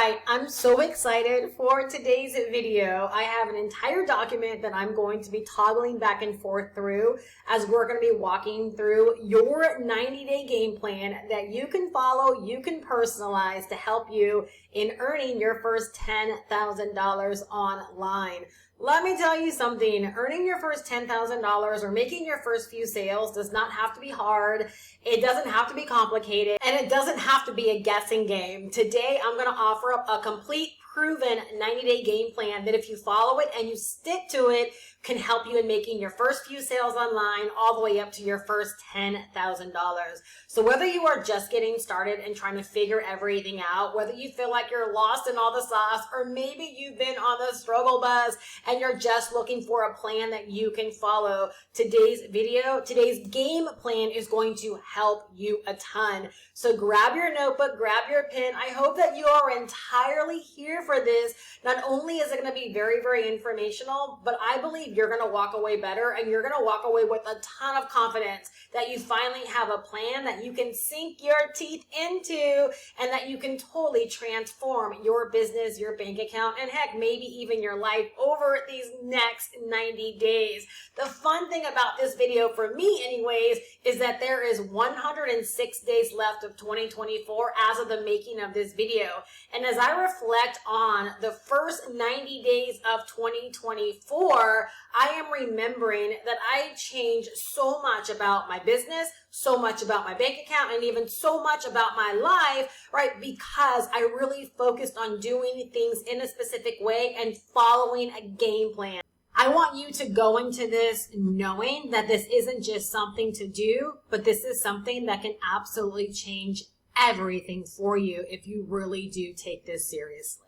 right, I'm so excited for today's video. I have an entire document that I'm going to be toggling back and forth through as we're going to be walking through your 90-day game plan that you can follow, you can personalize to help you in earning your first $10,000 online. Let me tell you something, earning your first $10,000 or making your first few sales does not have to be hard. It doesn't have to be complicated, and it doesn't have to be a guessing game. Today, I'm going to offer up a complete proven 90-day game plan that if you follow it and you stick to it, can help you in making your first few sales online all the way up to your first $10,000. So whether you are just getting started and trying to figure everything out, whether you feel like you're lost in all the sauce, or maybe you've been on the struggle bus and you're just looking for a plan that you can follow, today's game plan is going to help you a ton. So grab your notebook, grab your pen. I hope that you are entirely here for this. Not only is it going to be very, very informational, but I believe you're going to walk away better, and you're going to walk away with a ton of confidence that you finally have a plan that you can sink your teeth into and that you can totally transform your business, your bank account, and heck, maybe even your life over these next 90 days. The fun thing about this video, for me anyways, is that there is 106 days left of 2024 as of the making of this video. And as I reflect on the first 90 days of 2024, I am remembering that I changed so much about my business, so much about my bank account, and even so much about my life, right? Because I really focused on doing things in a specific way and following a game plan. I want you to go into this knowing that this isn't just something to do, but this is something that can absolutely change everything for you if you really do take this seriously.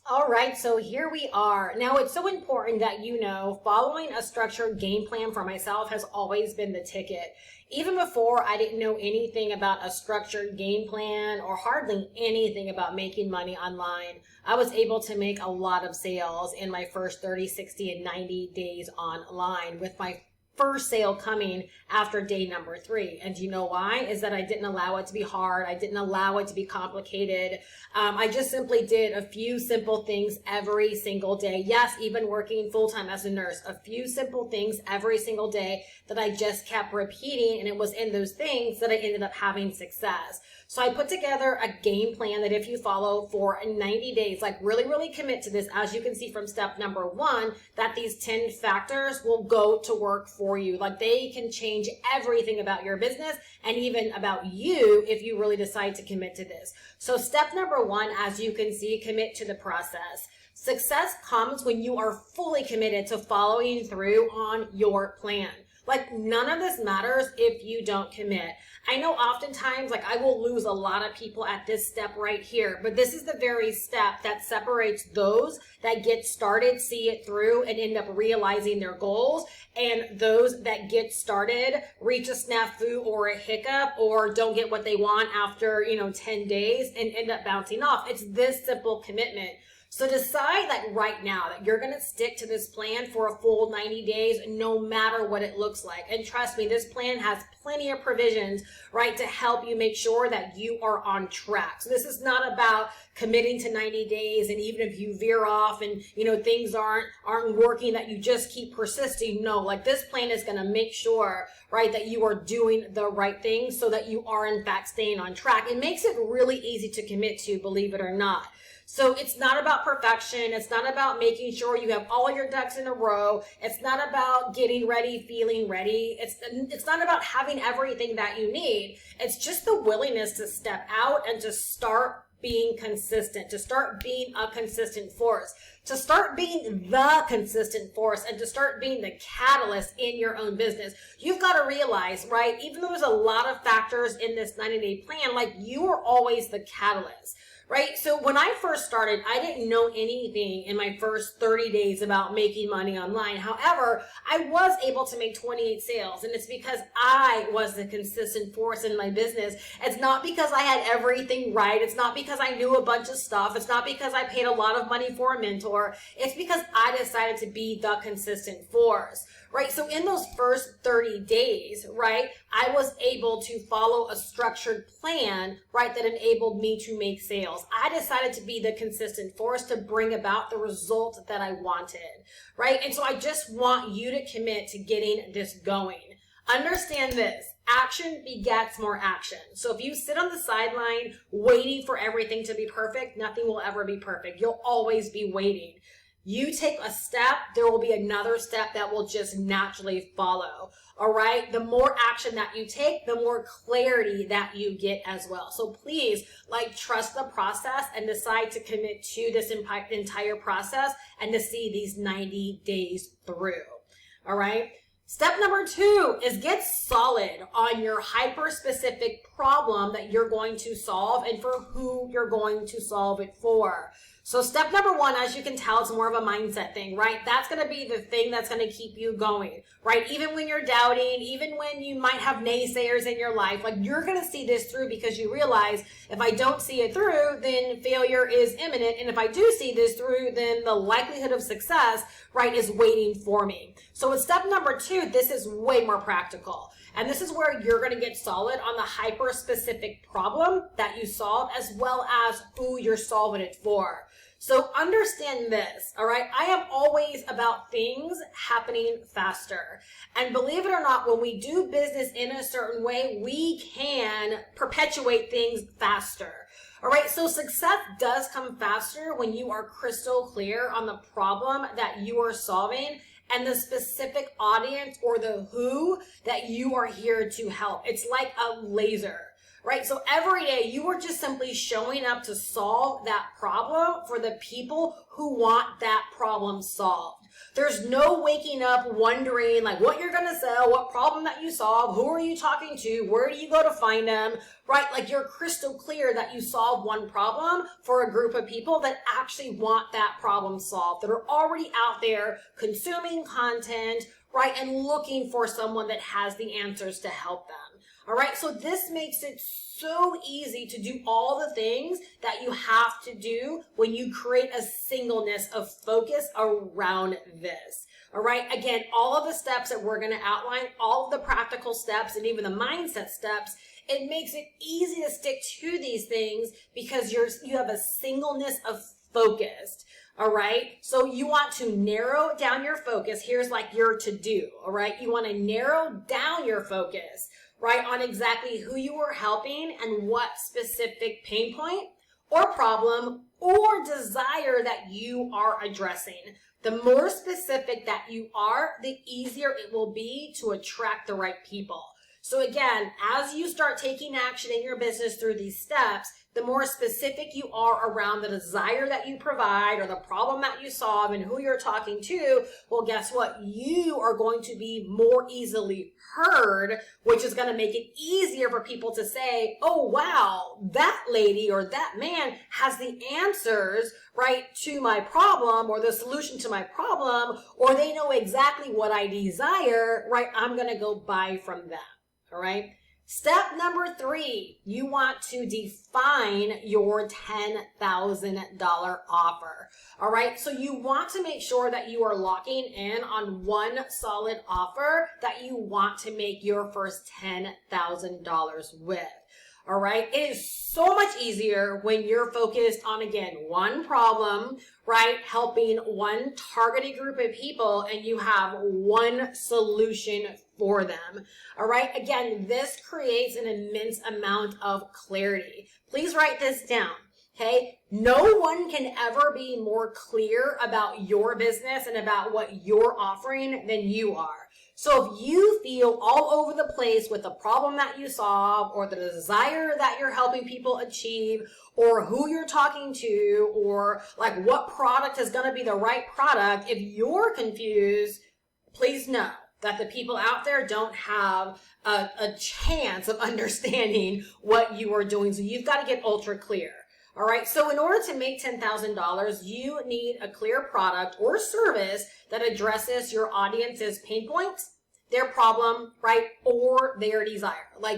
All right, so here we are. Now, it's so important that you know following a structured game plan for myself has always been the ticket. Even before I didn't know anything about a structured game plan or hardly anything about making money online, I was able to make a lot of sales in my first 30, 60, and 90 days online, with my first sale coming after day number 3. And do you know why? Is that I didn't allow it to be hard. I didn't allow it to be complicated. I just simply did a few simple things every single day. Yes, even working full-time as a nurse, a few simple things every single day that I just kept repeating. And it was in those things that I ended up having success. So I put together a game plan that if you follow for 90 days, like really commit to this, as you can see from step number 1, that these 10 factors will go to work for you. Like, they can change everything about your business and even about you if you really decide to commit to this. So step number 1, as you can see, commit to the process. Success comes when you are fully committed to following through on your plan. Like, none of this matters if you don't commit. I know oftentimes, like, I will lose a lot of people at this step right here, but this is the very step that separates those that get started, see it through, and end up realizing their goals, and those that get started, reach a snafu or a hiccup, or don't get what they want after, 10 days and end up bouncing off. It's this simple commitment. So decide that right now that you're going to stick to this plan for a full 90 days, no matter what it looks like. And trust me, this plan has plenty of provisions, right, to help you make sure that you are on track. So this is not about committing to 90 days, and even if you veer off and, things aren't working, that you just keep persisting. No, like, this plan is going to make sure, right, that you are doing the right things so that you are in fact staying on track. It makes it really easy to commit to, believe it or not. So it's not about perfection. It's not about making sure you have all your ducks in a row. It's not about getting ready, feeling ready. It's not about having everything that you need. It's just the willingness to step out and to start being consistent, to start being a consistent force, to start being the consistent force, and to start being the catalyst in your own business. You've got to realize, right, even though there's a lot of factors in this 90-day plan, like, you are always the catalyst. Right? So when I first started, I didn't know anything in my first 30 days about making money online. However, I was able to make 28 sales, and it's because I was the consistent force in my business. It's not because I had everything right. It's not because I knew a bunch of stuff. It's not because I paid a lot of money for a mentor. It's because I decided to be the consistent force. right? So in those first 30 days, right, I was able to follow a structured plan, right, that enabled me to make sales. I decided to be the consistent force to bring about the result that I wanted, right? And so I just want you to commit to getting this going. Understand this. Action begets more action. So if you sit on the sideline waiting for everything to be perfect, nothing will ever be perfect. You'll always be waiting. You take a step, there will be another step that will just naturally follow. All right? The more action that you take, the more clarity that you get as well. So please, trust the process and decide to commit to this entire process and to see these 90 days through. All right? Step number 2 is get solid on your hyper-specific problem that you're going to solve and for who you're going to solve it for. So step number 1, as you can tell, it's more of a mindset thing, right? That's going to be the thing that's going to keep you going, right? Even when you're doubting, even when you might have naysayers in your life, you're going to see this through because you realize if I don't see it through, then failure is imminent. And if I do see this through, then the likelihood of success, right, is waiting for me. So with step number 2, this is way more practical. And this is where you're going to get solid on the hyper-specific problem that you solve as well as who you're solving it for. So understand this, all right? I am always about things happening faster. And believe it or not, when we do business in a certain way, we can perpetuate things faster. All right, so success does come faster when you are crystal clear on the problem that you are solving and the specific audience or the who that you are here to help. It's like a laser, right? So every day you are just simply showing up to solve that problem for the people who want that problem solved. There's no waking up wondering what you're going to sell, what problem that you solve, who are you talking to, where do you go to find them, right? You're crystal clear that you solve one problem for a group of people that actually want that problem solved, that are already out there consuming content, right? And looking for someone that has the answers to help them. All right. So this makes it so easy to do all the things that you have to do when you create a singleness of focus around this. All right. Again, all of the steps that we're going to outline, all of the practical steps and even the mindset steps, it makes it easy to stick to these things because you have a singleness of focus. All right. So you want to narrow down your focus. Here's your to-do. All right. You want to narrow down your focus, right, on exactly who you are helping and what specific pain point or problem or desire that you are addressing. The more specific that you are, the easier it will be to attract the right people. So again, as you start taking action in your business through these steps, the more specific you are around the desire that you provide or the problem that you solve and who you're talking to, well, guess what? You are going to be more easily heard, which is going to make it easier for people to say, oh, wow, that lady or that man has the answers, right, to my problem or the solution to my problem, or they know exactly what I desire, right? I'm going to go buy from them. All right. Step number 3, you want to define your $10,000 offer. All right. So you want to make sure that you are locking in on one solid offer that you want to make your first $10,000 with. All right. It is so much easier when you're focused on, again, one problem, right? Helping one targeted group of people and you have one solution for them. All right. Again, this creates an immense amount of clarity. Please write this down. Okay. No one can ever be more clear about your business and about what you're offering than you are. So if you feel all over the place with the problem that you solve or the desire that you're helping people achieve or who you're talking to or what product is going to be the right product, if you're confused, please know that the people out there don't have a chance of understanding what you are doing. So you've got to get ultra clear. All right. So in order to make $10,000, you need a clear product or service that addresses your audience's pain points, their problem, right, or their desire.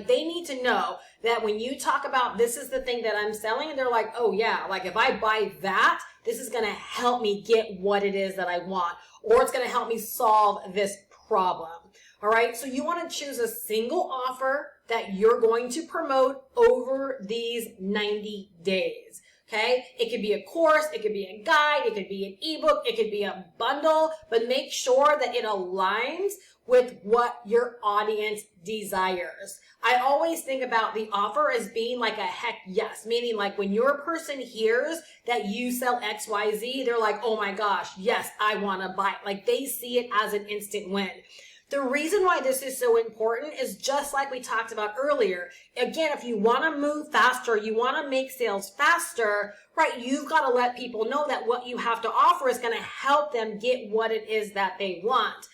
They need to know that when you talk about this is the thing that I'm selling, they're like, oh yeah, if I buy that, this is going to help me get what it is that I want, or it's going to help me solve this problem. All right, so you want to choose a single offer that you're going to promote over these 90 days. Okay, it could be a course, it could be a guide, it could be an ebook, it could be a bundle, but make sure that it aligns with what your audience desires. I always think about the offer as being like a heck yes, meaning like when your person hears that you sell XYZ, they're like, oh my gosh, yes, I want to buy it. Like they see it as an instant win. The reason why this is so important is just like we talked about earlier. Again, if you want to move faster, you want to make sales faster, right? You've got to let people know that what you have to offer is going to help them get what it is that they want.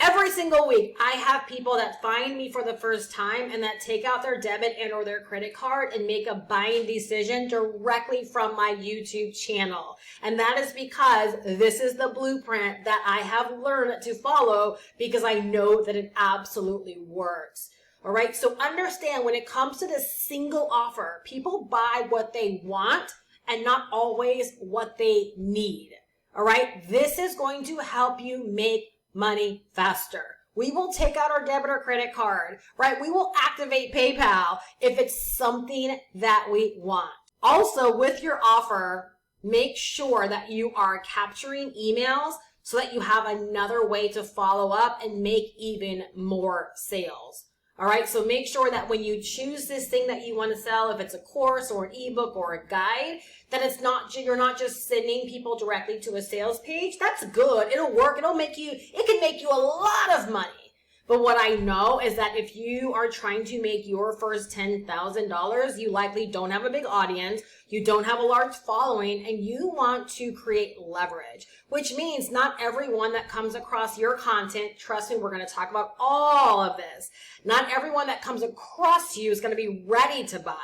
Every single week, I have people that find me for the first time and that take out their debit and or their credit card and make a buying decision directly from my YouTube channel. And that is because this is the blueprint that I have learned to follow because I know that it absolutely works. All right. So understand when it comes to this single offer, people buy what they want and not always what they need. All right. This is going to help you make money faster. We will take out our debit or credit card, right? We will activate PayPal if it's something that we want. Also, with your offer, make sure that you are capturing emails so that you have another way to follow up and make even more sales. All right, so make sure that when you choose this thing that you want to sell, if it's a course or an ebook or a guide, that you're not just sending people directly to a sales page. That's good. It'll work. It can make you a lot of money. But what I know is that if you are trying to make your first $10,000, you likely don't have a big audience, you don't have a large following, and you want to create leverage, which means not everyone that comes across your content, trust me, we're going to talk about all of this. Not everyone that comes across you is going to be ready to buy.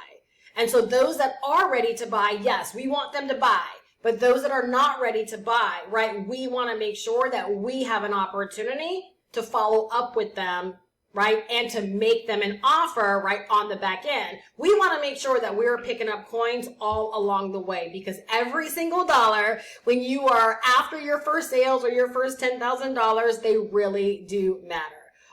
And so those that are ready to buy, yes, we want them to buy. But those that are not ready to buy, right, we want to make sure that we have an opportunity to follow up with them, right, and to make them an offer, right, on the back end. We want to make sure that we're picking up coins all along the way because every single dollar, when you are after your first sales or your first $10,000, they really do matter.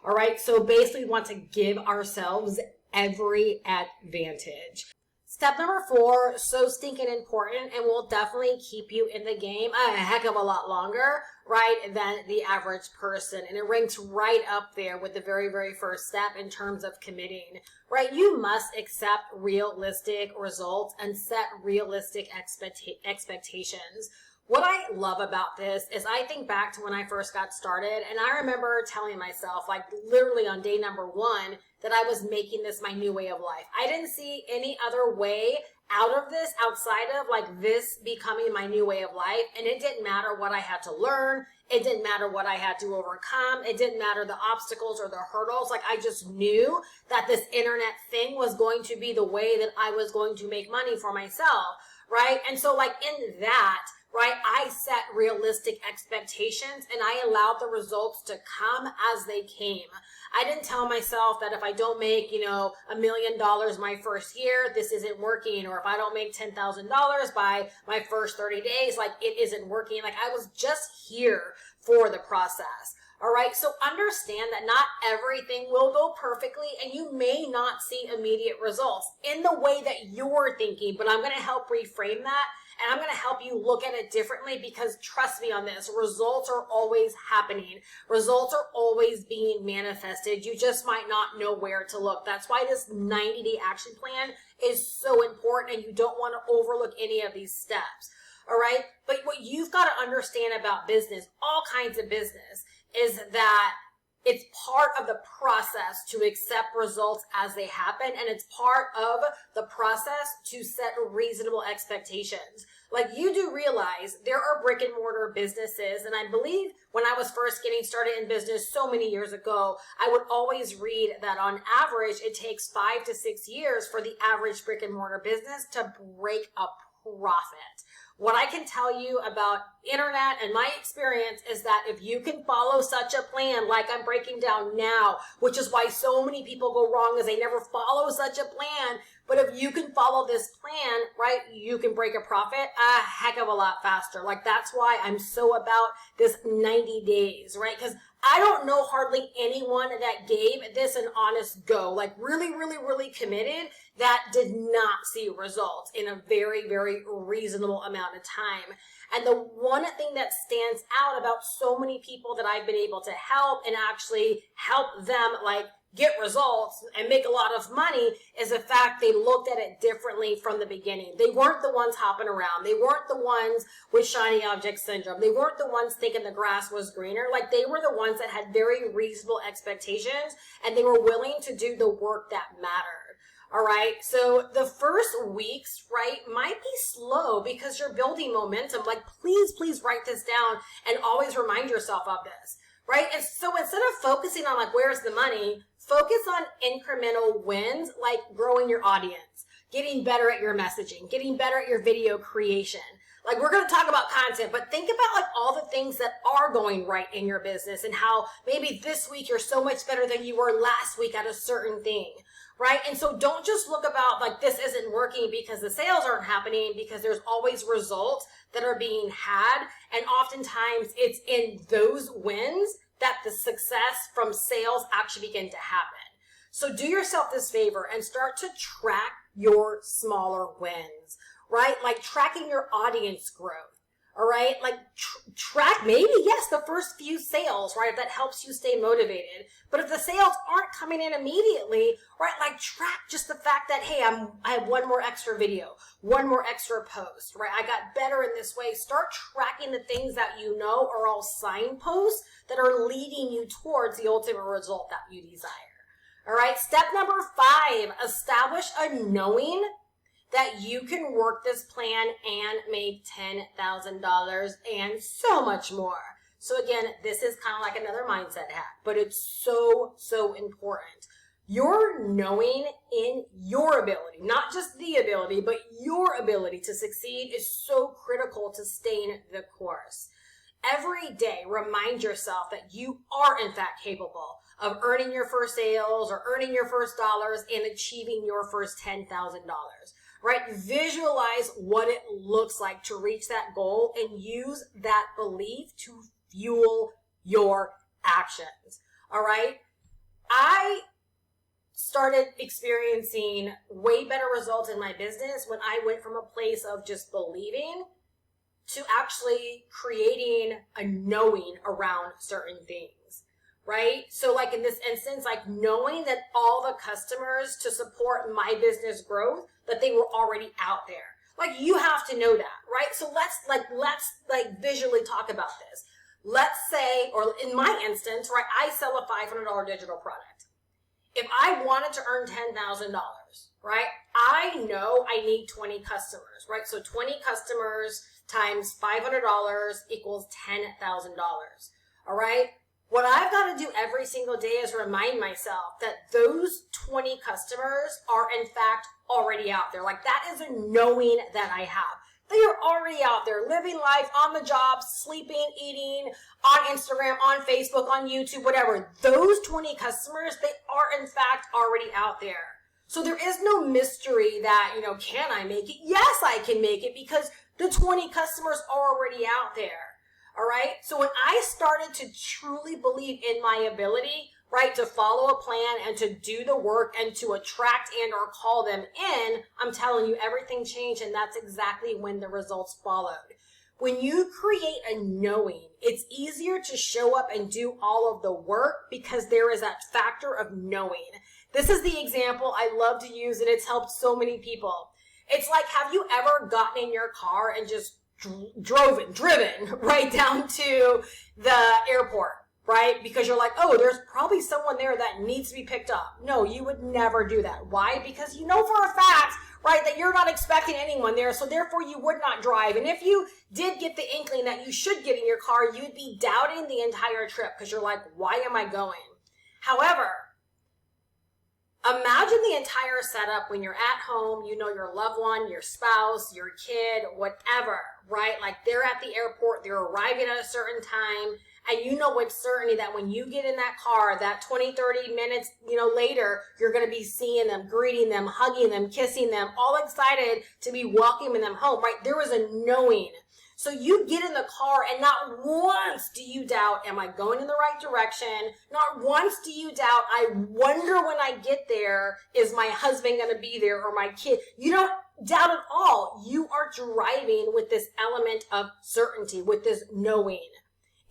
All right, so basically we want to give ourselves every advantage. Step number 4, so stinking important and will definitely keep you in the game a heck of a lot longer, right, than the average person. And it ranks right up there with the very, very first step in terms of committing, right? You must accept realistic results and set realistic expectations. What I love about this is I think back to when I first got started and I remember telling myself, like literally on day number 1, that I was making this my new way of life. I didn't see any other way out of this outside of like this becoming my new way of life. And it didn't matter what I had to learn. It didn't matter what I had to overcome. It didn't matter the obstacles or the hurdles. Like I just knew that this internet thing was going to be the way that I was going to make money for myself, right? And so like in that, right, I set realistic expectations and I allowed the results to come as they came. I didn't tell myself that if I don't make, $1 million my first year, this isn't working. Or if I don't make $10,000 by my first 30 days, like it isn't working. Like I was just here for the process. All right. So understand that not everything will go perfectly and you may not see immediate results in the way that you're thinking, but I'm going to help reframe that. And I'm going to help you look at it differently because trust me on this, results are always happening. Results are always being manifested. You just might not know where to look. That's why this 90-day action plan is so important and you don't want to overlook any of these steps. All right. But what you've got to understand about business, all kinds of business, is that it's part of the process to accept results as they happen, and it's part of the process to set reasonable expectations. Like you do realize there are brick and mortar businesses, and I believe when I was first getting started in business so many years ago, I would always read that on average, it takes 5 to 6 years for the average brick and mortar business to break a profit. What I can tell you about internet and my experience is that if you can follow such a plan like I'm breaking down now, which is why so many people go wrong is they never follow such a plan, But if you can follow this plan, right, you can break a profit a heck of a lot faster. Like, that's why I'm so about this 90 days, right? Because I don't know hardly anyone that gave this an honest go, like really, really, really committed, that did not see results in a very, very reasonable amount of time. And the one thing that stands out about so many people that I've been able to help and actually help them like get results and make a lot of money is the fact they looked at it differently from the beginning. They weren't the ones hopping around. They weren't the ones with shiny object syndrome. They weren't the ones thinking the grass was greener. Like, they were the ones that had very reasonable expectations, and they were willing to do the work that mattered. All right. So the first weeks, right, might be slow because you're building momentum. Like, please write this down and always remind yourself of this. Right? And so instead of focusing on like, where's the money, focus on incremental wins, like growing your audience, getting better at your messaging, getting better at your video creation. Like, we're going to talk about content, but think about like all the things that are going right in your business and how maybe this week you're so much better than you were last week at a certain thing. Right? And so don't just look about like, this isn't working because the sales aren't happening, because there's always results that are being had. And oftentimes it's in those wins that the success from sales actually begin to happen. So do yourself this favor and start to track your smaller wins, right? Like tracking your audience growth. All right. Like track maybe, yes, the first few sales, right? That helps you stay motivated. But if the sales aren't coming in immediately, right? Like track just the fact that, hey, I have one more extra video, one more extra post, right? I got better in this way. Start tracking the things that you know are all signposts that are leading you towards the ultimate result that you desire. All right. Step number 5, establish a knowing that you can work this plan and make $10,000 and so much more. So again, this is kind of like another mindset hack, but it's so important. Your knowing in your ability, not just the ability, but your ability to succeed is so critical to staying the course. Every day, remind yourself that you are in fact capable of earning your first sales or earning your first dollars and achieving your first $10,000. Right? Visualize what it looks like to reach that goal and use that belief to fuel your actions. All right? I started experiencing way better results in my business when I went from a place of just believing to actually creating a knowing around certain things. Right? So like in this instance, like knowing that all the customers to support my business growth, that they were already out there. Like, you have to know that, right? So let's visually talk about this. Let's say, or in my instance, right, I sell a $500 digital product. If I wanted to earn $10,000, right, I know I need 20 customers, right? So 20 customers times $500 equals $10,000. All right? What I've got to do every single day is remind myself that those 20 customers are in fact already out there. Like, that is a knowing that I have. They are already out there living life, on the job, sleeping, eating, on Instagram, on Facebook, on YouTube, whatever. Those 20 customers, they are in fact already out there. So there is no mystery that, can I make it? Yes, I can make it because the 20 customers are already out there. All right. So when I started to truly believe in my ability, right, to follow a plan and to do the work and to attract and or call them in, I'm telling you, everything changed. And that's exactly when the results followed. When you create a knowing, it's easier to show up and do all of the work because there is that factor of knowing. This is the example I love to use, and it's helped so many people. It's like, have you ever gotten in your car and just driven right down to the airport, right? Because you're like, oh, there's probably someone there that needs to be picked up. No, you would never do that. Why? Because you know for a fact, right, that you're not expecting anyone there, so therefore you would not drive. And if you did get the inkling that you should get in your car, you'd be doubting the entire trip because you're like, why am I going? However, imagine the entire setup when you're at home, your loved one, your spouse, your kid, whatever, right? Like, they're at the airport, they're arriving at a certain time, And you know with certainty that when you get in that car, that 20, 30 minutes, later, you're going to be seeing them, greeting them, hugging them, kissing them, all excited to be welcoming them home, right? There is a knowing. So you get in the car and not once do you doubt, am I going in the right direction? Not once do you doubt, I wonder when I get there, is my husband going to be there or my kid? You don't doubt at all. You are driving with this element of certainty, with this knowing.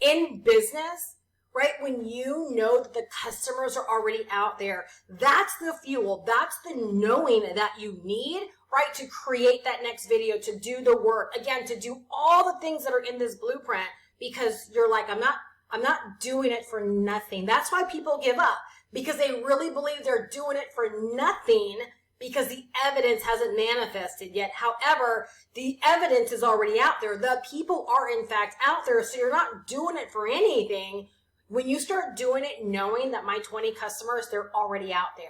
In business, right, when you know that the customers are already out there, that's the fuel, that's the knowing that you need, right, to create that next video, to do the work, again, to do all the things that are in this blueprint, because you're like, I'm not doing it for nothing. That's why people give up, because they really believe they're doing it for nothing, because the evidence hasn't manifested yet. However, the evidence is already out there. The people are in fact out there, so you're not doing it for anything. When you start doing it knowing that my 20 customers, they're already out there.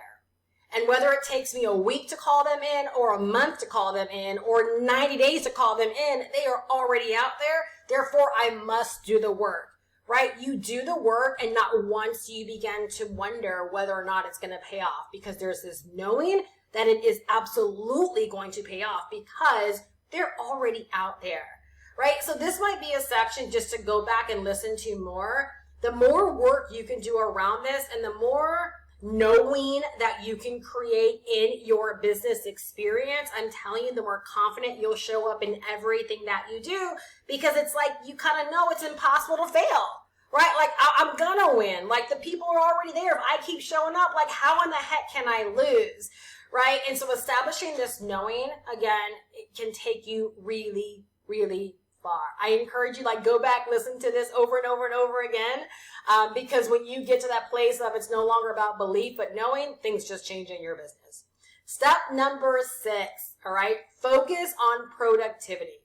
And whether it takes me a week to call them in or a month to call them in or 90 days to call them in, they are already out there. Therefore, I must do the work, right? You do the work and not once you begin to wonder whether or not it's going to pay off, because there's this knowing that it is absolutely going to pay off because they're already out there, right? So this might be a section just to go back and listen to more. The more work you can do around this and the more knowing that you can create in your business experience, I'm telling you, the more confident you'll show up in everything that you do, because it's like you kind of know it's impossible to fail, right? Like, I'm gonna win. Like, the people are already there. If I keep showing up, like, how in the heck can I lose? Right? And so establishing this knowing, again, it can take you really, really far. I encourage you, like, go back, listen to this over and over and over again, because when you get to that place of it's no longer about belief, but knowing, things just change in your business. Step number 6, all right? Focus on productivity.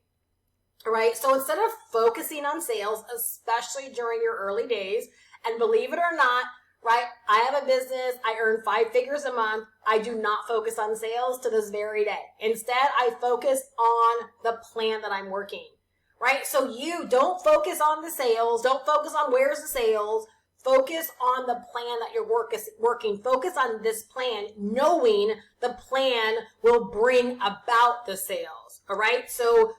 All right? So instead of focusing on sales, especially during your early days, and believe it or not, right? I have a business. I earn 5 figures a month. I do not focus on sales to this very day. Instead, I focus on the plan that I'm working, right? So you don't focus on the sales. Don't focus on where's the sales. Focus on the plan that you're working. Focus on this plan, knowing the plan will bring about the sales, all right? So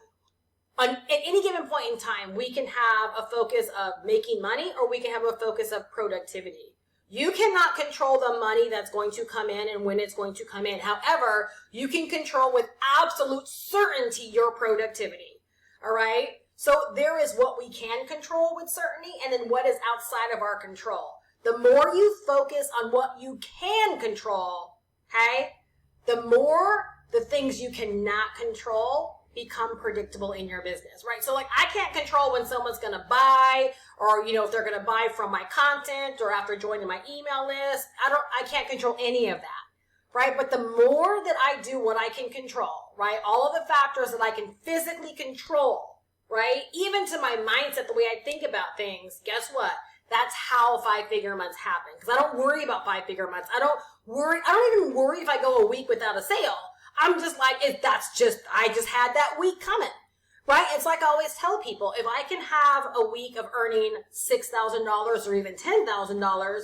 at any given point in time, we can have a focus of making money or we can have a focus of productivity. You cannot control the money that's going to come in and when it's going to come in. However, you can control with absolute certainty your productivity. All right? So there is what we can control with certainty and then what is outside of our control. The more you focus on what you can control, okay, the more the things you cannot control become predictable in your business, right? So like, I can't control when someone's going to buy or, if they're going to buy from my content or after joining my email list. I can't control any of that, right? But the more that I do what I can control, right? All of the factors that I can physically control, right? Even to my mindset, the way I think about things, guess what? That's how 5-figure months happen. Because I don't worry about 5-figure months. I don't even worry if I go a week without a sale. I'm just like, I just had that week coming, right? It's like I always tell people, if I can have a week of earning $6,000 or even $10,000,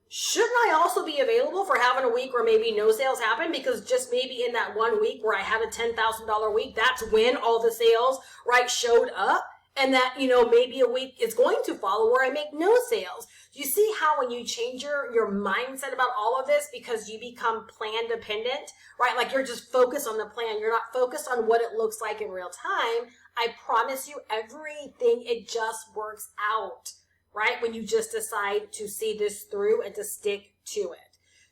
shouldn't I also be available for having a week where maybe no sales happen? Because just maybe in that 1 week where I had a $10,000 week, that's when all the sales, right, showed up. And that, maybe a week is going to follow where I make no sales. You see how when you change your mindset about all of this, because you become plan dependent, right? Like you're just focused on the plan. You're not focused on what it looks like in real time. I promise you everything, it just works out, right? When you just decide to see this through and to stick to it.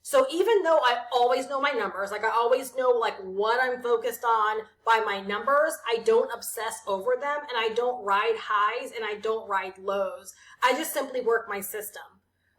So even though I always know my numbers, like I always know like what I'm focused on by my numbers, I don't obsess over them and I don't ride highs and I don't ride lows. I just simply work my system,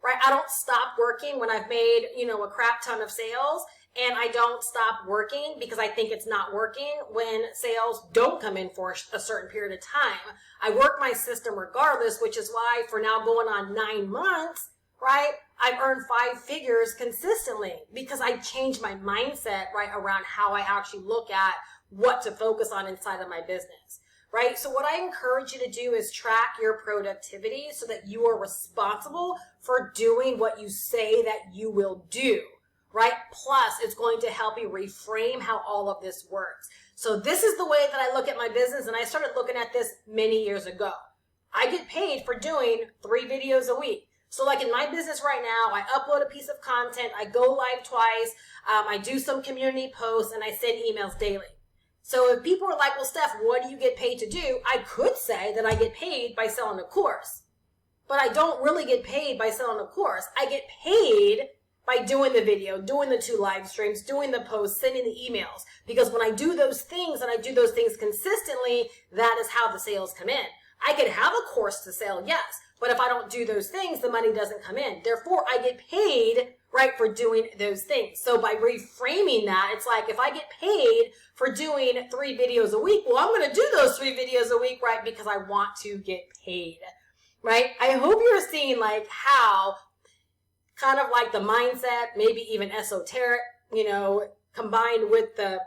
right? I don't stop working when I've made, a crap ton of sales, and I don't stop working because I think it's not working when sales don't come in for a certain period of time. I work my system regardless, which is why for now going on 9 months, right? I've earned 5 figures consistently because I changed my mindset, right, around how I actually look at what to focus on inside of my business, right? So what I encourage you to do is track your productivity so that you are responsible for doing what you say that you will do, right? Plus, it's going to help you reframe how all of this works. So this is the way that I look at my business, and I started looking at this many years ago. I get paid for doing 3 videos a week. So like in my business right now, I upload a piece of content, I go live twice, I do some community posts, and I send emails daily. So if people are like, well, Steph, what do you get paid to do? I could say that I get paid by selling a course, but I don't really get paid by selling a course. I get paid by doing the video, doing the 2 live streams, doing the posts, sending the emails. Because when I do those things and I do those things consistently, that is how the sales come in. I could have a course to sell, yes, but if I don't do those things, the money doesn't come in. Therefore, I get paid, right, for doing those things. So by reframing that, it's like if I get paid for doing 3 videos a week, well, I'm going to do those 3 videos a week, right, because I want to get paid, right? I hope you're seeing like how kind of like the mindset, maybe even esoteric, combined with the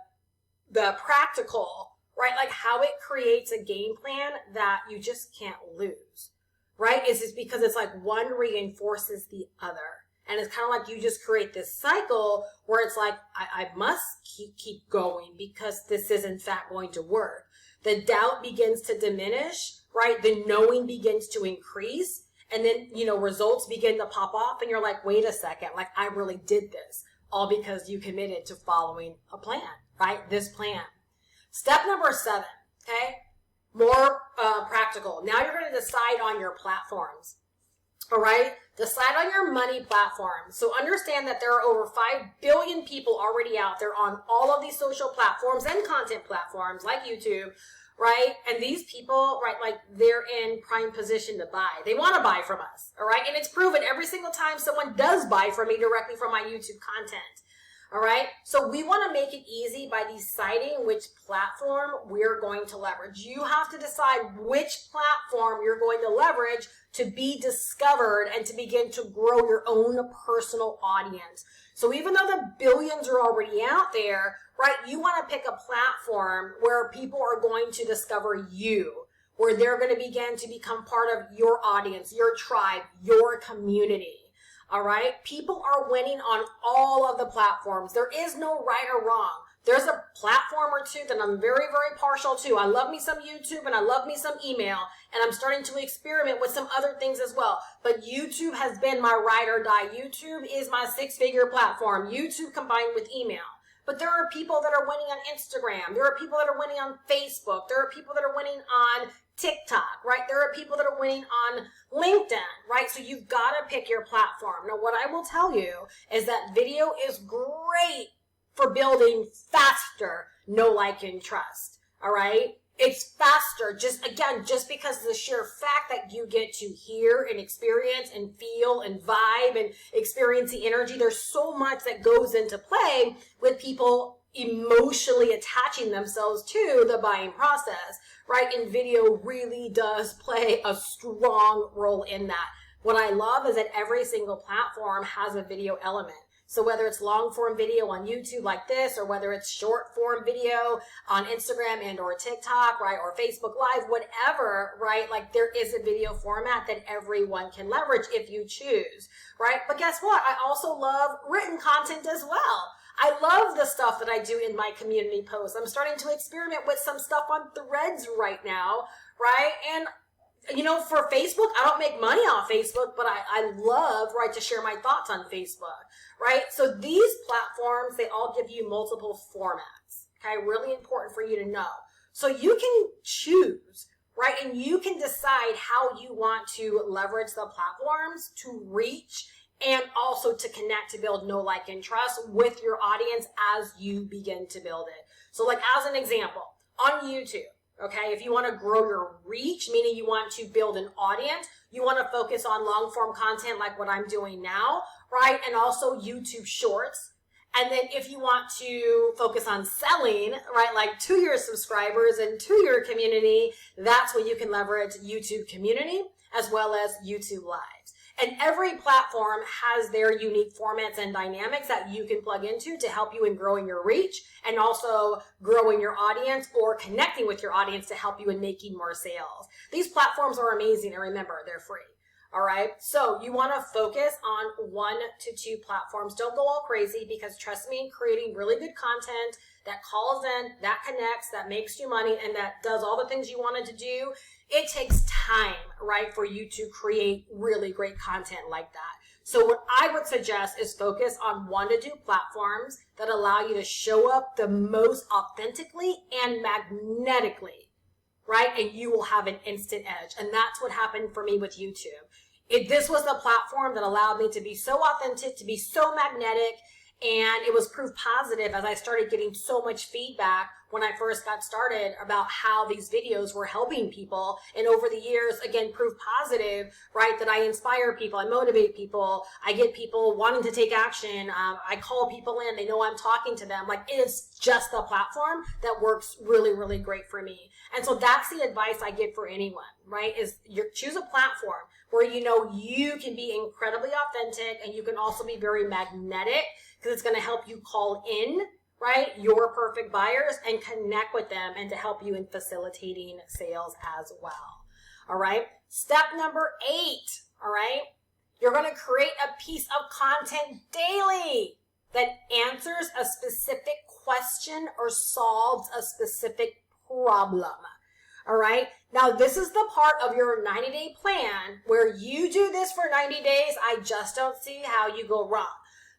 practical, right? Like how it creates a game plan that you just can't lose, right? It's just because it's like one reinforces the other. And it's kind of like you just create this cycle where it's like, I must keep going because this is in fact going to work. The doubt begins to diminish, right? The knowing begins to increase. And then, results begin to pop off and you're like, wait a second, like I really did this all because you committed to following a plan, right? This plan. Step number 7, okay? More practical. Now you're going to decide on your platforms, all right? Decide on your money platforms. So understand that there are over 5 billion people already out there on all of these social platforms and content platforms like YouTube, right? And these people, right, like they're in prime position to buy. They want to buy from us, all right? And it's proven every single time someone does buy from me directly from my YouTube content, all right? So we want to make it easy by deciding which platform we're going to leverage. You have to decide which platform you're going to leverage to be discovered and to begin to grow your own personal audience. So even though the billions are already out there, right, you want to pick a platform where people are going to discover you, where they're going to begin to become part of your audience, your tribe, your community. All right? People are winning on all of the platforms. There is no right or wrong. There's a platform or two that I'm very, very partial to. I love me some YouTube and I love me some email, and I'm starting to experiment with some other things as well. But YouTube has been my ride or die. YouTube is my 6-figure platform. YouTube combined with email. But there are people that are winning on Instagram. There are people that are winning on Facebook. There are people that are winning on TikTok, right? There are people that are winning on LinkedIn, right? So you've got to pick your platform. Now, what I will tell you is that video is great for building faster know, like, and trust, all right? It's faster, just because of the sheer fact that you get to hear and experience and feel and vibe and experience the energy. There's so much that goes into play with people emotionally attaching themselves to the buying process, right? And video really does play a strong role in that. What I love is that every single platform has a video element. So whether it's long form video on YouTube like this, or whether it's short form video on Instagram and or TikTok, right, or Facebook Live, whatever, right, like there is a video format that everyone can leverage if you choose, right? But guess what? I also love written content as well. I love the stuff that I do in my community posts. I'm starting to experiment with some stuff on Threads right now, right? And for Facebook, I don't make money off Facebook, but I love, right, to share my thoughts on Facebook, right? So these platforms, they all give you multiple formats, okay? Really important for you to know. So you can choose, right? And you can decide how you want to leverage the platforms to reach and also to connect, to build know, like, and trust with your audience as you begin to build it. So like as an example, on YouTube, okay, if you want to grow your reach, meaning you want to build an audience, you want to focus on long form content like what I'm doing now, right? And also YouTube shorts. And then if you want to focus on selling, right, like to your subscribers and to your community, that's when you can leverage YouTube community as well as YouTube Lives. And every platform has their unique formats and dynamics that you can plug into to help you in growing your reach and also growing your audience or connecting with your audience to help you in making more sales. These platforms are amazing, and remember, they're free. All right. So you want to focus on 1 to 2 platforms. Don't go all crazy, because trust me, creating really good content that calls in, that connects, that makes you money, and that does all the things you wanted to do, it takes time, right, for you to create really great content like that. So what I would suggest is focus on 1 to 2 platforms that allow you to show up the most authentically and magnetically, right? And you will have an instant edge. And that's what happened for me with YouTube. This was the platform that allowed me to be so authentic, to be so magnetic, and it was proof positive as I started getting so much feedback when I first got started about how these videos were helping people. And over the years, again, proof positive, right, that I inspire people, I motivate people, I get people wanting to take action, I call people in, they know I'm talking to them. Like, it's just the platform that works really, really great for me. And so that's the advice I give for anyone, right, is choose a platform where you know you can be incredibly authentic and you can also be very magnetic, because it's going to help you call in, right, your perfect buyers and connect with them, and to help you in facilitating sales as well. All right. Step number 8. All right. You're going to create a piece of content daily that answers a specific question or solves a specific problem. All right. Now, this is the part of your 90-day plan where you do this for 90 days. I just don't see how you go wrong.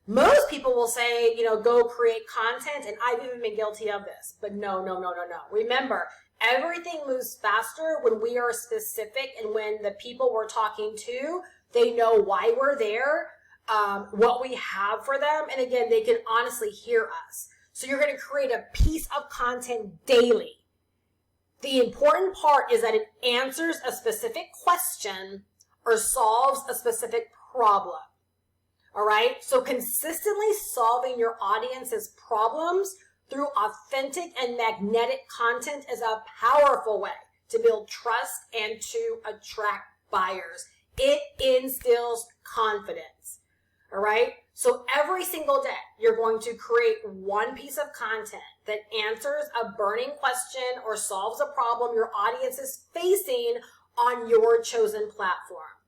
Most people will say, go create content, and I've even been guilty of this. But no. Remember, everything moves faster when we are specific, and when the people we're talking to, they know why we're there, what we have for them, and again, they can honestly hear us. So you're going to create a piece of content daily. The important part is that it answers a specific question or solves a specific problem. All right. So consistently solving your audience's problems through authentic and magnetic content is a powerful way to build trust and to attract buyers. It instills confidence. All right. So every single day, you're going to create 1 piece of content that answers a burning question or solves a problem your audience is facing on your chosen platform.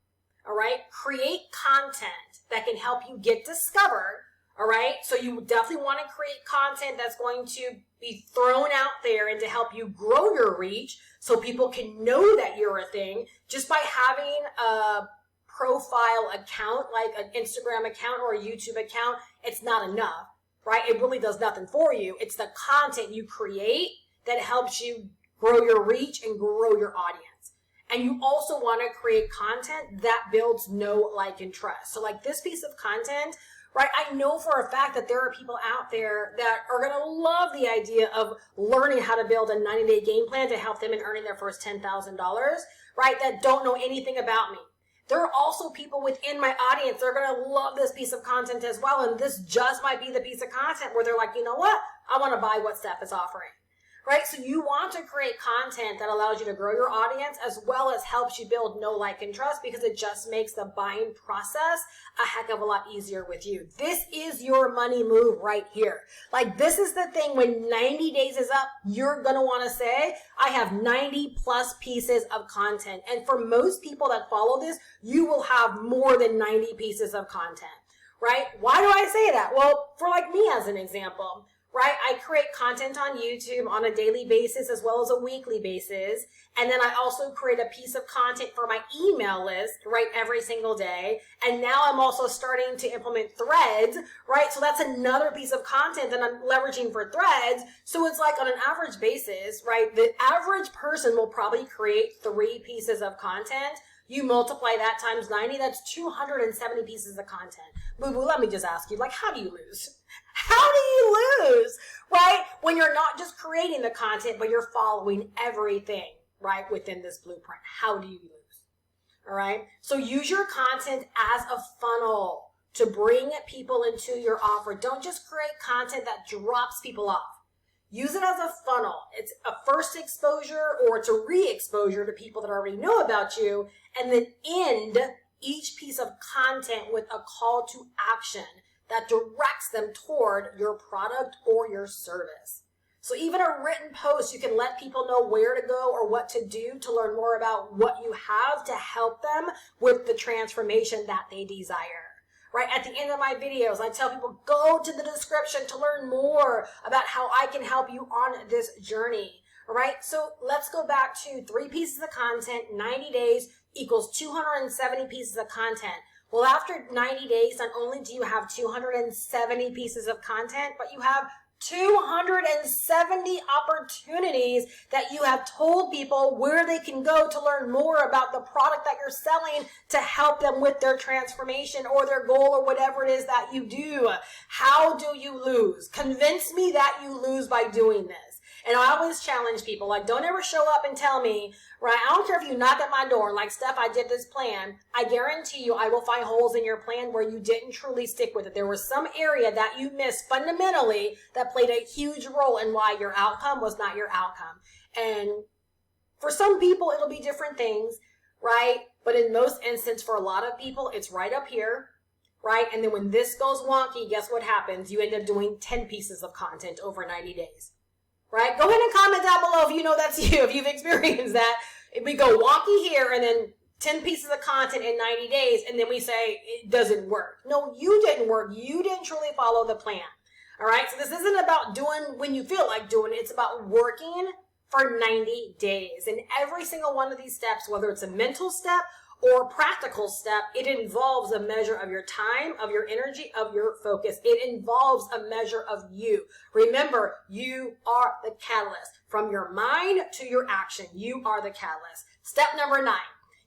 All right. Create content that can help you get discovered. All right. So you definitely want to create content that's going to be thrown out there and to help you grow your reach so people can know that you're a thing. Just by having a profile account, like an Instagram account or a YouTube account, it's not enough, right? It really does nothing for you. It's the content you create that helps you grow your reach and grow your audience. And you also want to create content that builds know, like, and trust. So like this piece of content, right? I know for a fact that there are people out there that are going to love the idea of learning how to build a 90-day game plan to help them in earning their first $10,000, right? That don't know anything about me. There are also people within my audience that are going to love this piece of content as well. And this just might be the piece of content where they're like, you know what? I want to buy what Steph is offering. Right? So you want to create content that allows you to grow your audience as well as helps you build know, like, and trust, because it just makes the buying process a heck of a lot easier with you. This is your money move right here. Like, this is the thing when 90 days is up, you're going to want to say, I have 90 plus pieces of content. And for most people that follow this, you will have more than 90 pieces of content, right? Why do I say that? Well, for like me as an example, right? I create content on YouTube on a daily basis as well as a weekly basis. And then I also create a piece of content for my email list, right, every single day. And now I'm also starting to implement threads, right? So that's another piece of content that I'm leveraging for threads. So it's like on an average basis, right, the average person will probably create 3 pieces of content. You multiply that times 90, that's 270 pieces of content. Boo-boo, let me just ask you, like, how do you lose? How do you lose, right? When you're not just creating the content, but you're following everything, right, within this blueprint. How do you lose? All right. So use your content as a funnel to bring people into your offer. Don't just create content that drops people off. Use it as a funnel. It's a first exposure or it's a re-exposure to people that already know about you, and then end each piece of content with a call to action that directs them toward your product or your service. So even a written post, you can let people know where to go or what to do to learn more about what you have to help them with the transformation that they desire. Right? At the end of my videos, I tell people, go to the description to learn more about how I can help you on this journey. All right? So let's go back to 3 pieces of content, 90 days equals 270 pieces of content. Well, after 90 days, not only do you have 270 pieces of content, but you have 270 opportunities that you have told people where they can go to learn more about the product that you're selling to help them with their transformation or their goal or whatever it is that you do. How do you lose? Convince me that you lose by doing this. And I always challenge people, like, don't ever show up and tell me, right, I don't care if you knock at my door, like, Steph, I did this plan. I guarantee you I will find holes in your plan where you didn't truly stick with it. There was some area that you missed fundamentally that played a huge role in why your outcome was not your outcome. And for some people, it'll be different things, right? But in most instances, for a lot of people, it's right up here, right? And then when this goes wonky, guess what happens? You end up doing 10 pieces of content over 90 days. Right? Go ahead and comment down below if you know that's you, if you've experienced that. If we go wonky here and then 10 pieces of content in 90 days and then we say it doesn't work. No, you didn't work. You didn't truly follow the plan. All right? So this isn't about doing when you feel like doing it. It's about working for 90 days. And every single one of these steps, whether it's a mental step or practical step, it involves a measure of your time, of your energy, of your focus. It involves a measure of you. Remember, you are the catalyst. From your mind to your action, you are the catalyst. Step number 9,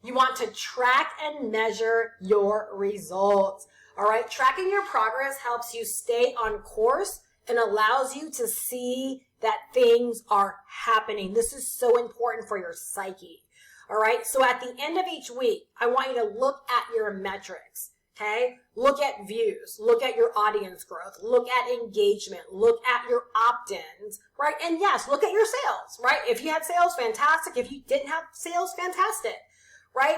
you want to track and measure your results. All right, tracking your progress helps you stay on course and allows you to see that things are happening. This is so important for your psyche. All right. So at the end of each week, I want you to look at your metrics. Okay. Look at views, look at your audience growth, look at engagement, look at your opt-ins, right? And yes, look at your sales, right? If you had sales, fantastic. If you didn't have sales, fantastic, right?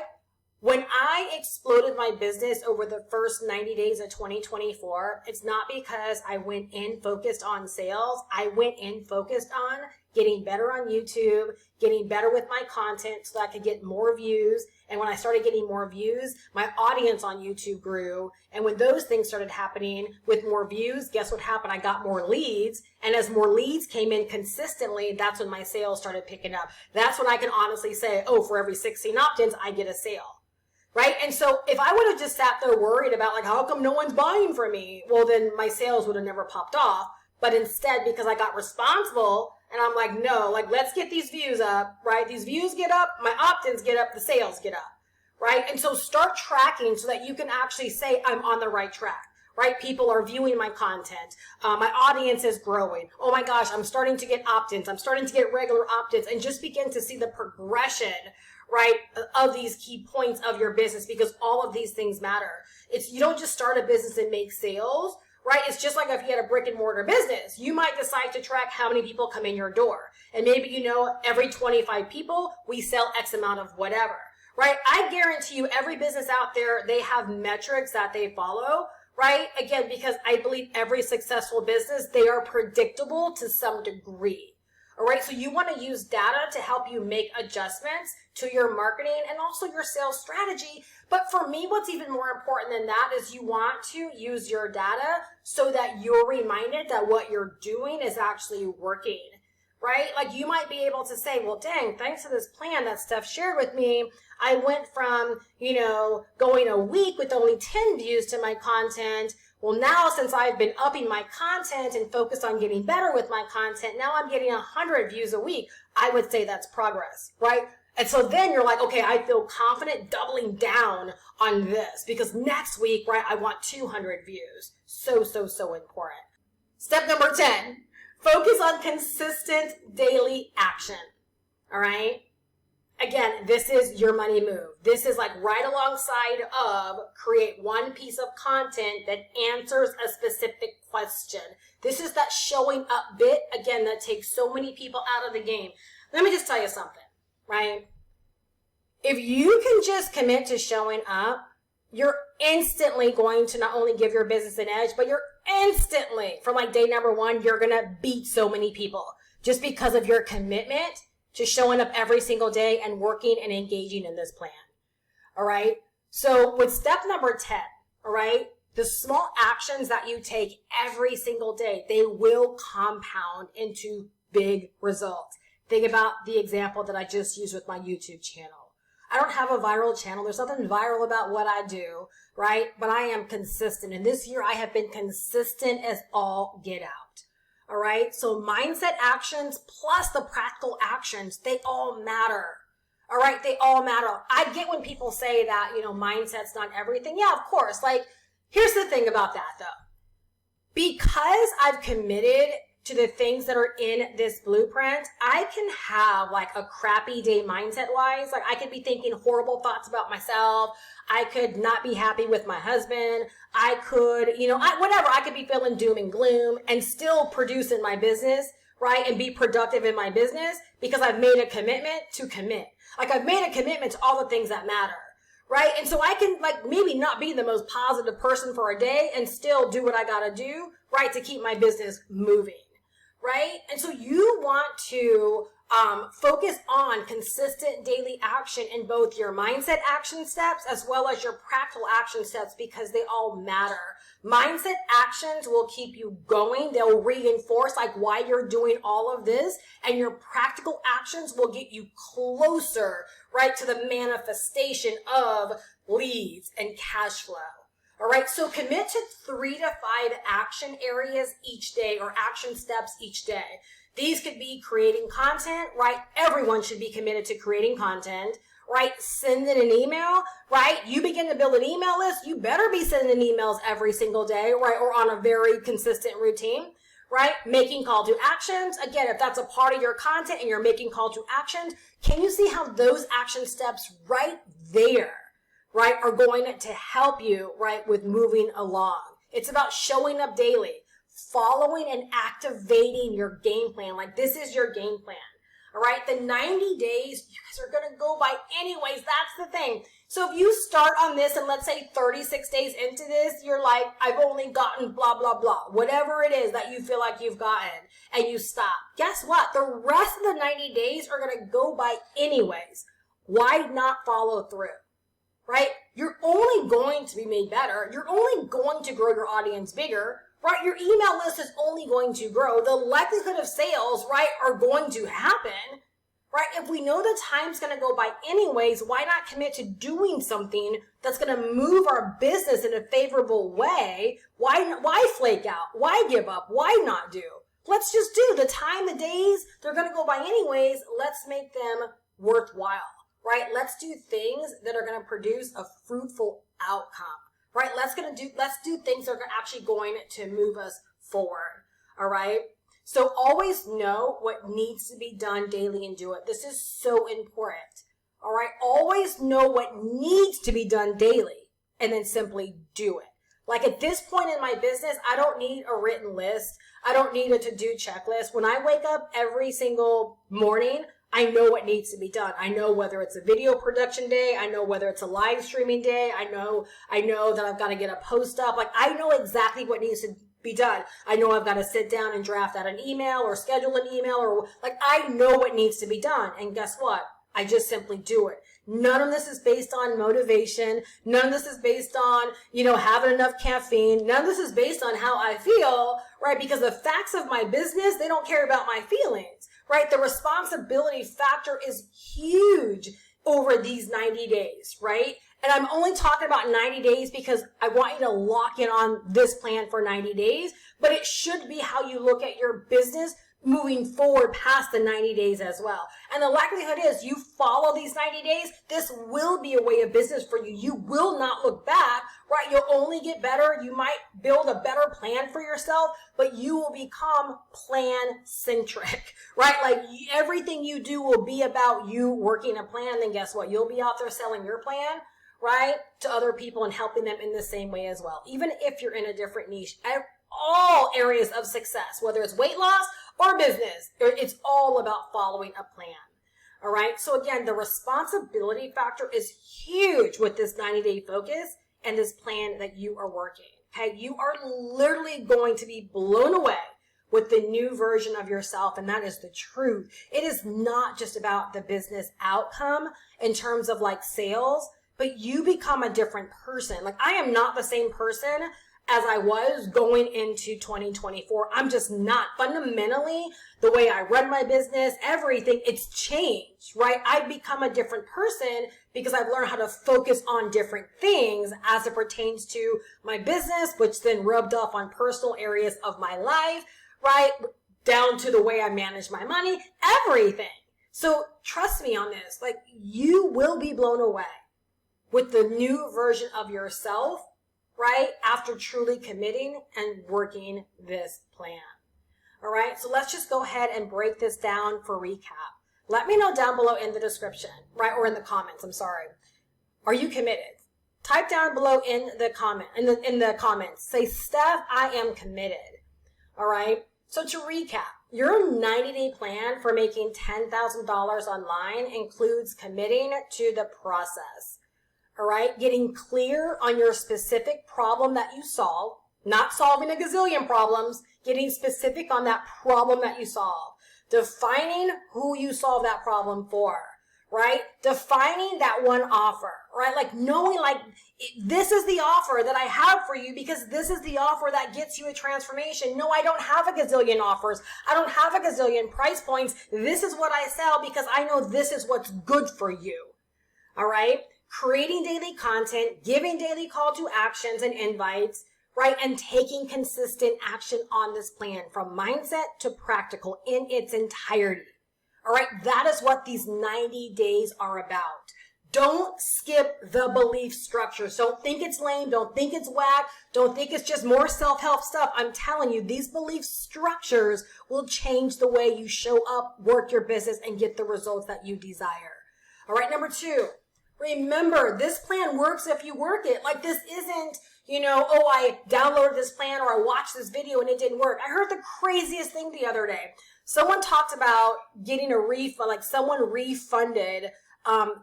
When I exploded my business over the first 90 days of 2024, it's not because I went in focused on sales. I went in focused on getting better on YouTube, getting better with my content so that I could get more views. And when I started getting more views, my audience on YouTube grew. And when those things started happening with more views, guess what happened? I got more leads. And as more leads came in consistently, that's when my sales started picking up. That's when I can honestly say, oh, for every 16 opt-ins, I get a sale. Right? And so if I would have just sat there worried about like, how come no one's buying from me? Well, then my sales would have never popped off. But instead, because I got responsible and I'm like, no, like, let's get these views up, right? These views get up, my opt-ins get up, the sales get up, right? And so start tracking so that you can actually say, I'm on the right track, right? People are viewing my content. My audience is growing. Oh my gosh, I'm starting to get opt-ins. I'm starting to get regular opt-ins and just begin to see the progression, right, of these key points of your business because all of these things matter. You don't just start a business and make sales, right? It's just like if you had a brick and mortar business, you might decide to track how many people come in your door. And maybe, you know, every 25 people, we sell X amount of whatever, right? I guarantee you every business out there, they have metrics that they follow, right? Again, because I believe every successful business, they are predictable to some degree. All right, so you want to use data to help you make adjustments to your marketing and also your sales strategy. But for me, what's even more important than that is you want to use your data so that you're reminded that what you're doing is actually working, right? Like you might be able to say, well, dang, thanks to this plan that Steph shared with me, I went from, you know, going a week with only 10 views to my content. Well, now since I've been upping my content and focused on getting better with my content, now I'm getting 100 views a week. I would say that's progress, right? And so then you're like, okay, I feel confident doubling down on this because next week, right, I want 200 views. So important. Step number 10, focus on consistent daily action. All right? Again, this is your money move. This is like right alongside of create one piece of content that answers a specific question. This is that showing up bit, again, that takes so many people out of the game. Let me just tell you something, right? If you can just commit to showing up, you're instantly going to not only give your business an edge, but you're instantly, from like day number one, you're going to beat so many people just because of your commitment to showing up every single day and working and engaging in this plan. All right. So with step number 10, all right, the small actions that you take every single day, they will compound into big results. Think about the example that I just used with my YouTube channel. I don't have a viral channel. There's nothing viral about what I do, right? But I am consistent. And this year I have been consistent as all get out. All right. So mindset actions plus the practical actions, they all matter. All right. They all matter. I get when people say that, mindset's not everything. Yeah, of course. Like, here's the thing about that though. Because I've committed to the things that are in this blueprint, I can have like a crappy day mindset wise. Like I could be thinking horrible thoughts about myself. I could not be happy with my husband. I could, whatever. I could be feeling doom and gloom and still produce in my business, right? And be productive in my business because I've made a commitment to commit. Like I've made a commitment to all the things that matter. Right? And so I can maybe not be the most positive person for a day and still do what I got to do, right? To keep my business moving. Right? And so you want to focus on consistent daily action in both your mindset action steps as well as your practical action steps because they all matter. Mindset actions will keep you going. They'll reinforce why you're doing all of this, and your practical actions will get you closer, right, to the manifestation of leads and cash flow. All right, so commit to 3 to 5 action areas each day or action steps each day. These could be creating content, right? Everyone should be committed to creating content, right? Sending an email, right? You begin to build an email list, you better be sending emails every single day, right? Or on a very consistent routine, right? Making call to actions. Again, if that's a part of your content and you're making call to actions, can you see how those action steps right there, right, are going to help you, right, with moving along? It's about showing up daily, following and activating your game plan. Like this is your game plan. All right. The 90 days, you guys are going to go by anyways. That's the thing. So if you start on this and let's say 36 days into this, you're like, I've only gotten blah, blah, blah, whatever it is that you feel like you've gotten, and you stop. Guess what? The rest of the 90 days are going to go by anyways. Why not follow through? Right? You're only going to be made better. You're only going to grow your audience bigger, right? Your email list is only going to grow. The likelihood of sales, right, are going to happen, right? If we know the time's going to go by anyways, why not commit to doing something that's going to move our business in a favorable way? Why flake out? Why give up? Why not do? Let's just do the time, the days, they're going to go by anyways. Let's make them worthwhile. Right? Let's do things that are going to produce a fruitful outcome. Right? Let's do things that are actually going to move us forward. All right? So always know what needs to be done daily and do it. This is so important. All right? Always know what needs to be done daily and then simply do it. Like at this point in my business, I don't need a written list. I don't need a to-do checklist. When I wake up every single morning, I know what needs to be done. I know whether it's a video production day. I know whether it's a live streaming day. I know that I've got to get a post up. Like I know exactly what needs to be done. I know I've got to sit down and draft out an email or schedule an email or I know what needs to be done. And guess what? I just simply do it. None of this is based on motivation. None of this is based on, having enough caffeine. None of this is based on how I feel, right? Because the facts of my business, they don't care about my feelings, right? The responsibility factor is huge over these 90 days, right? And I'm only talking about 90 days because I want you to lock in on this plan for 90 days, but it should be how you look at your business moving forward past the 90 days as well. And the likelihood is you follow these 90 days, this will be a way of business for you. You will not look back, right? You'll only get better. You might build a better plan for yourself, but you will become plan-centric, right? Like everything you do will be about you working a plan. Then guess what? You'll be out there selling your plan, right, to other people and helping them in the same way as well. Even if you're in a different niche, all areas of success, whether it's weight loss or business, it's all about following a plan. All right. So again, the responsibility factor is huge with this 90-day focus. and this plan that you are working. Okay, you are literally going to be blown away with the new version of yourself, and that is the truth. It is not just about the business outcome in terms of like sales, but you become a different person. Like, I am not the same person as I was going into 2024. I'm just not. Fundamentally, the way I run my business, everything, it's changed, right? I've become a different person because I've learned how to focus on different things as it pertains to my business, which then rubbed off on personal areas of my life, right? Down to the way I manage my money, everything. So trust me on this. Like, you will be blown away with the new version of yourself, right? After truly committing and working this plan. All right. So let's just go ahead and break this down for recap. Let me know down below in the description, right? Or in the comments. I'm sorry. Are you committed? Type down below in the comments. Say, Steph, I am committed. All right. So to recap, your 90-day plan for making $10,000 online includes committing to the process. All right, getting clear on your specific problem that you solve, not solving a gazillion problems, getting specific on that problem that you solve, defining who you solve that problem for, right? Defining that one offer, right? Like knowing like this is the offer that I have for you because this is the offer that gets you a transformation. No, I don't have a gazillion offers. I don't have a gazillion price points. This is what I sell because I know this is what's good for you. All right? Creating daily content, giving daily call to actions and invites, right? And taking consistent action on this plan from mindset to practical in its entirety. All right. That is what these 90 days are about. Don't skip the belief structures. Don't think it's lame. Don't think it's whack. Don't think it's just more self-help stuff. I'm telling you, these belief structures will change the way you show up, work your business, and get the results that you desire. All right. Number 2. Remember, this plan works if you work it. Like, this isn't, oh, I downloaded this plan or I watched this video and it didn't work. I heard the craziest thing the other day. Someone talked about getting a refund, like someone refunded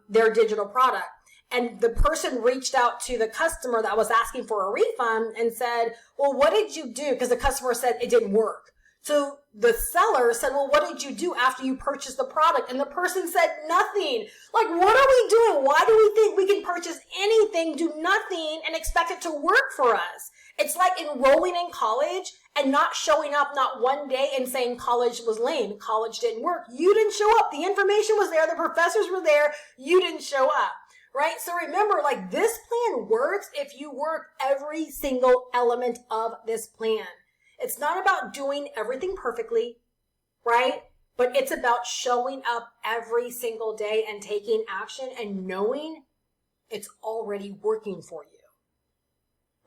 their digital product. And the person reached out to the customer that was asking for a refund and said, well, what did you do? Because the customer said it didn't work. So the seller said, well, what did you do after you purchased the product? And the person said nothing. Like, what are we doing? Why do we think we can purchase anything, do nothing, and expect it to work for us? It's like enrolling in college and not showing up not one day and saying college was lame. College didn't work. You didn't show up. The information was there. The professors were there. You didn't show up. Right? So remember, like, this plan works if you work every single element of this plan. It's not about doing everything perfectly, right? But it's about showing up every single day and taking action and knowing it's already working for you,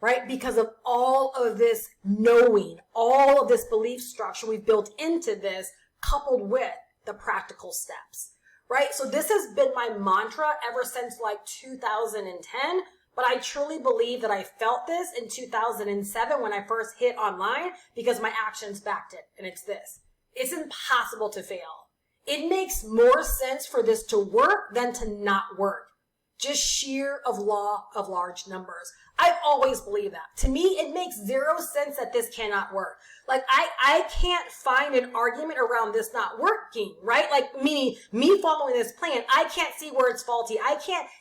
right? Because of all of this knowing, all of this belief structure we've built into this, coupled with the practical steps, right? So this has been my mantra ever since like 2010. But I truly believe that I felt this in 2007 when I first hit online because my actions backed it. And it's this. It's impossible to fail. It makes more sense for this to work than to not work. Just sheer of law of large numbers. I've always believed that. To me, it makes zero sense that this cannot work. Like, I can't find an argument around this not working, right? Like, meaning me following this plan, I can't see where it's faulty.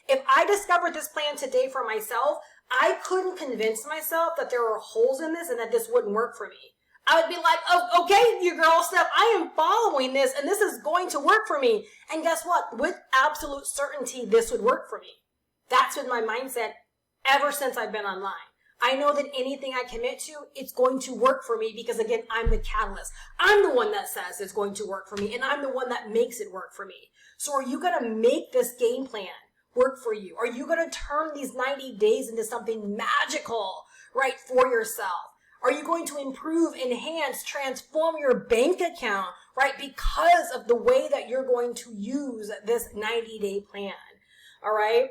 If I discovered this plan today for myself, I couldn't convince myself that there were holes in this and that this wouldn't work for me. I would be like, oh, okay, you girl, Steph, I am following this and this is going to work for me. And guess what? With absolute certainty, this would work for me. That's been my mindset ever since I've been online. I know that anything I commit to, it's going to work for me because, again, I'm the catalyst. I'm the one that says it's going to work for me, and I'm the one that makes it work for me. So are you going to make this game plan work for you? Are you going to turn these 90 days into something magical, right, for yourself? Are you going to improve, enhance, transform your bank account, right, because of the way that you're going to use this 90-day plan, all right?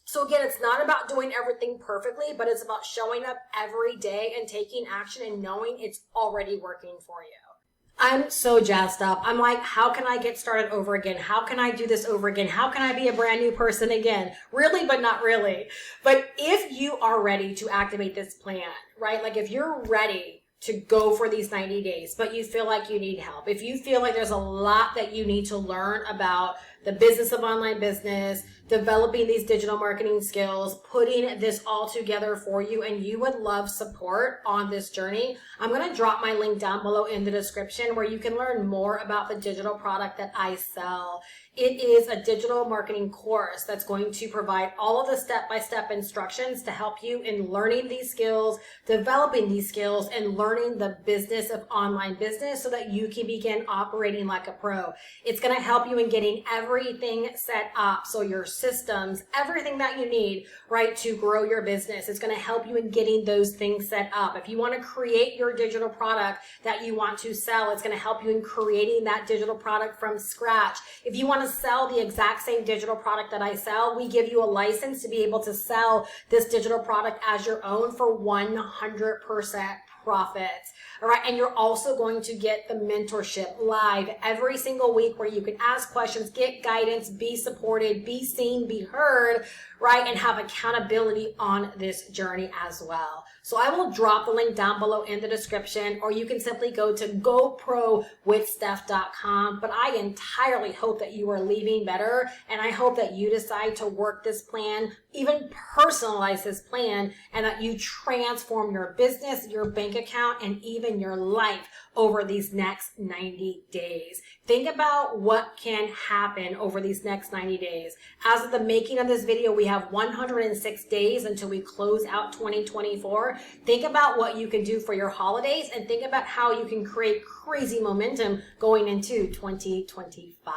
So again, it's not about doing everything perfectly, but it's about showing up every day and taking action and knowing it's already working for you. I'm so jazzed up. I'm like, how can I get started over again? How can I do this over again? How can I be a brand new person again? Really, but not really. But if you are ready to activate this plan, right? Like if you're ready to go for these 90 days, but you feel like you need help, if you feel like there's a lot that you need to learn about the business of online business, developing these digital marketing skills, putting this all together for you, and you would love support on this journey, I'm going to drop my link down below in the description where you can learn more about the digital product that I sell. It is a digital marketing course that's going to provide all of the step-by-step instructions to help you in learning these skills, developing these skills, and learning the business of online business so that you can begin operating like a pro. It's going to help you in getting everything set up. So your systems, everything that you need, right, to grow your business. It's going to help you in getting those things set up. If you want to create your digital product that you want to sell, it's going to help you in creating that digital product from scratch. If you want to sell the exact same digital product that I sell, we give you a license to be able to sell this digital product as your own for 100% profits. All right. And you're also going to get the mentorship live every single week where you can ask questions, get guidance, be supported, be seen, be heard, right? And have accountability on this journey as well. So I will drop the link down below in the description, or you can simply go to goprowithsteph.com. But I entirely hope that you are leaving better. And I hope that you decide to work this plan, even personalize this plan, and that you transform your business, your bank account, and even your life over these next 90 days. Think about what can happen over these next 90 days. As of the making of this video, we have 106 days until we close out 2024. Think about what you can do for your holidays and think about how you can create crazy momentum going into 2025.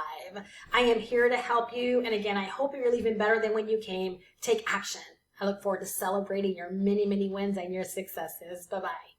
I am here to help you. And again, I hope you're leaving better than when you came. Take action. I look forward to celebrating your many, many wins and your successes. Bye-bye.